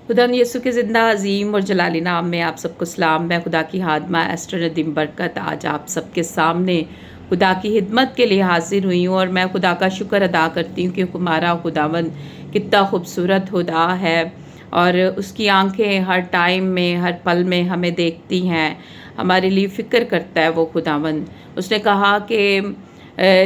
खुदावंद यीशु के ज़िंदा अज़ीम और जलाली नाम में आप सबको सलाम। मैं खुदा की खादमा एस्टर नदीम बरकत आज आप सबके सामने खुदा की खिदमत के लिए हाजिर हुई हूँ और मैं खुदा का शुक्र अदा करती हूँ कि हमारा खुदावंद कितना खूबसूरत खुदा है और उसकी आंखें हर टाइम में हर पल में हमें देखती हैं, हमारे लिए फ़िक्र करता है वो खुदावंद। उसने कहा कि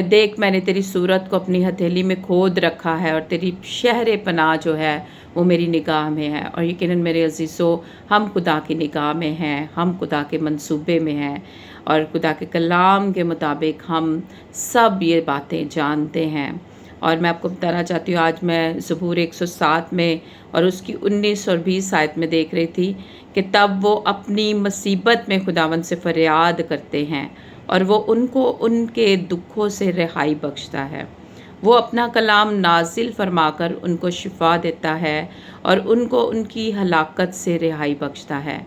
देख मैंने तेरी सूरत को अपनी हथेली में खोद रखा है और तेरी शहर पनाह जो है वो मेरी निगाह में है। और यकीनन मेरे अज़ीज़ों, हम खुदा की निगाह में हैं, हम खुदा के मंसूबे में हैं और खुदा के कलाम के मुताबिक हम सब ये बातें जानते हैं। और मैं आपको बताना चाहती हूँ, आज मैं ज़बूर 107 में और उसकी 19 और 20 आयत में देख रही थी कि तब वो अपनी मुसीबत में खुदावंद से फरियाद करते हैं और वो उनको उनके दुखों से रिहाई बख्शता है। वो अपना कलाम नाजिल फरमाकर उनको शिफा देता है और उनको उनकी हलाकत से रिहाई बख्शता है।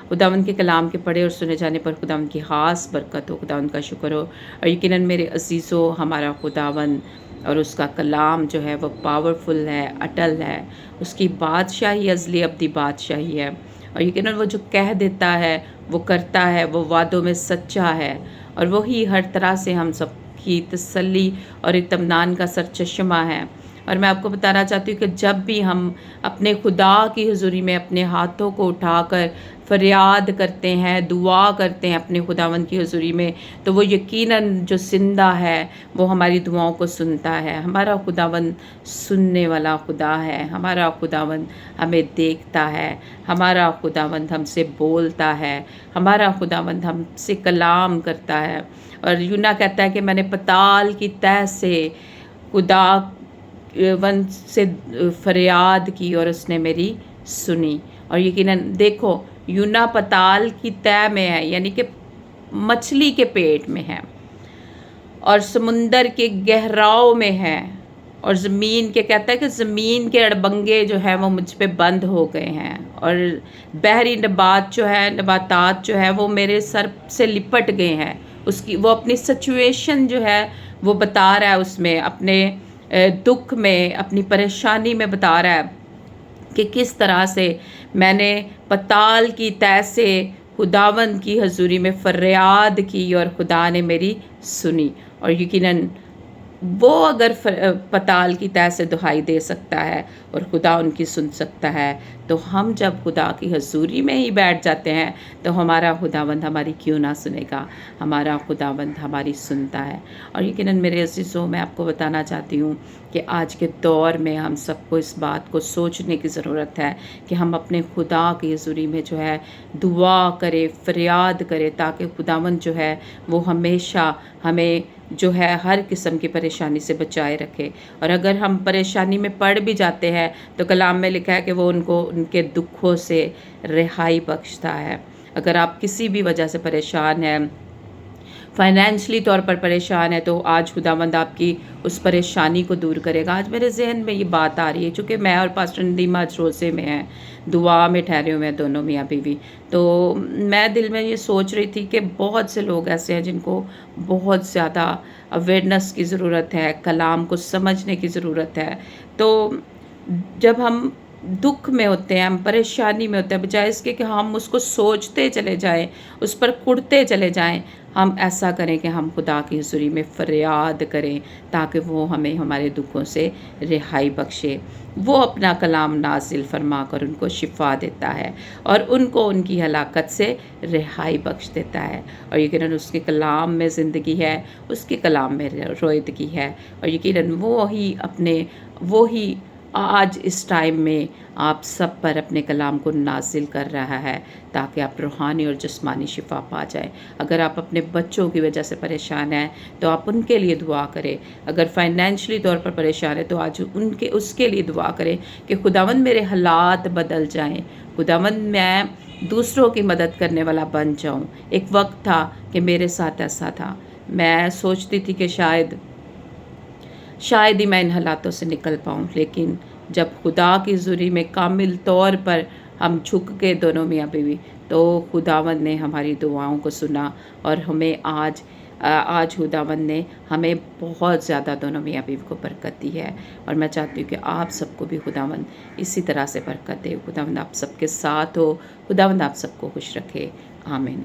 खुदावंद के कलाम के पढ़े और सुने जाने पर खुदावंद की ख़ास बरकत हो, खुदावंद का शुक्र हो। और यकीनन मेरे अज़ीज़ों, हमारा खुदावंद और उसका कलाम जो है वो पावरफुल है, अटल है। उसकी बादशाही अज़ली अब्दी बादशाही है और यकीनन वो जो कह देता है वो करता है, वो वादों में सच्चा है और वही हर तरह से हम सब की तसल्ली और इत्मीनान का सरचश्मा है। और मैं आपको बताना चाहती हूँ कि जब भी हम अपने खुदा की हुज़ूरी में अपने हाथों को उठाकर फरियाद करते हैं, दुआ करते हैं अपने खुदावंद की हुज़ूरी में, तो वो यकीनन जो ज़िंदा है वो हमारी दुआओं को सुनता है। हमारा खुदावंद सुनने वाला खुदा है, हमारा खुदावंद हमें देखता है, हमारा खुदावंद हमसे बोलता है, हमारा खुदावंद हमसे कलाम करता है। और यूना कहता है कि मैंने पताल की तह से खुदा वंद से फरियाद की और उसने मेरी सुनी। और यकीनन देखो, यूना पताल की तह में है, यानी कि मछली के पेट में है और समुंदर के गहराव में है और ज़मीन के कहता है कि ज़मीन के अड़बंगे जो है वो मुझ पे बंद हो गए हैं और बहरी नबातात जो है वो मेरे सर से लिपट गए हैं। उसकी वो अपनी सिचुएशन जो है वो बता रहा है, उसमें अपने दुख में, अपनी परेशानी में बता रहा है कि किस तरह से मैंने पताल की तह से खुदावंद की हजूरी में फरियाद की और खुदा ने मेरी सुनी। और यकीनन वो अगर पताल की तह से दुहाई दे सकता है और खुदा उनकी सुन सकता है, तो हम जब खुदा की हजूरी में ही बैठ जाते हैं तो हमारा खुदावंद हमारी क्यों ना सुनेगा। हमारा खुदावंद हमारी सुनता है। और यकीनन मेरे अज़ीज़ों, मैं आपको बताना चाहती हूँ कि आज के दौर में हम सबको इस बात को सोचने की ज़रूरत है कि हम अपने खुदा की हजूरी में जो है दुआ करें, फरियाद करें, ताकि खुदावंद जो है वो हमेशा हमें जो है हर किस्म की परेशानी से बचाए रखे। और अगर हम परेशानी में पड़ भी जाते हैं तो कलाम में लिखा है कि वो उनको उनके दुखों से रिहाई बख्शता है। अगर आप किसी भी वजह से परेशान हैं, फाइनेंशली तौर पर परेशान है, तो आज खुदावंद आपकी उस परेशानी को दूर करेगा। आज मेरे जहन में ये बात आ रही है, चूँकि मैं और पास्टर नदीम आज रोज़े में हैं, दुआ में ठहरे हुए हैं दोनों मियाँ बीवी। तो मैं दिल में ये सोच रही थी कि बहुत से लोग ऐसे हैं जिनको बहुत ज़्यादा अवेयरनेस की ज़रूरत है, कलाम को समझने की ज़रूरत है। तो जब हम दुख में होते हैं, हम परेशानी में होते हैं, बजाय इसके कि हम उसको सोचते चले जाएं, उस पर कुढ़ते चले जाएं, हम ऐसा करें कि हम खुदा की हुज़ूरी में फरियाद करें ताकि वो हमें हमारे दुखों से रिहाई बख्शे। वो अपना कलाम नाजिल फरमा कर उनको शिफा देता है और उनको उनकी हलाकत से रिहाई बख्श देता है। और यकीनन उसके कलाम में ज़िंदगी है, उसके कलाम में रोयदगी है। और यकीनन वो ही आज इस टाइम में आप सब पर अपने कलाम को नाजिल कर रहा है ताकि आप रूहानी और जिस्मानी शिफा पा जाएं। अगर आप अपने बच्चों की वजह से परेशान हैं तो आप उनके लिए दुआ करें। अगर फाइनेंशियली तौर पर परेशान है तो आज उसके लिए दुआ करें कि खुदावंद मेरे हालात बदल जाएं, खुदावंद मैं दूसरों की मदद करने वाला बन जाऊं। एक वक्त था कि मेरे साथ ऐसा था, मैं सोचती थी कि शायद ही मैं इन हालातों से निकल पाऊँ, लेकिन जब खुदा की हुज़ूरी में कामिल तौर पर हम झुक के दोनों मियाँ बीवी, तो खुदावंद ने हमारी दुआओं को सुना और हमें आज آج خداوند نے ہمیں بہت زیادہ دونوں میاں بیوی کو برکت دی ہے، اور میں چاہتی ہوں کہ آپ سب کو بھی خداوند اسی طرح سے برکت دے۔ خداوند آپ سب کے ساتھ ہو، خداوند آپ سب کو خوش رکھے، آمین۔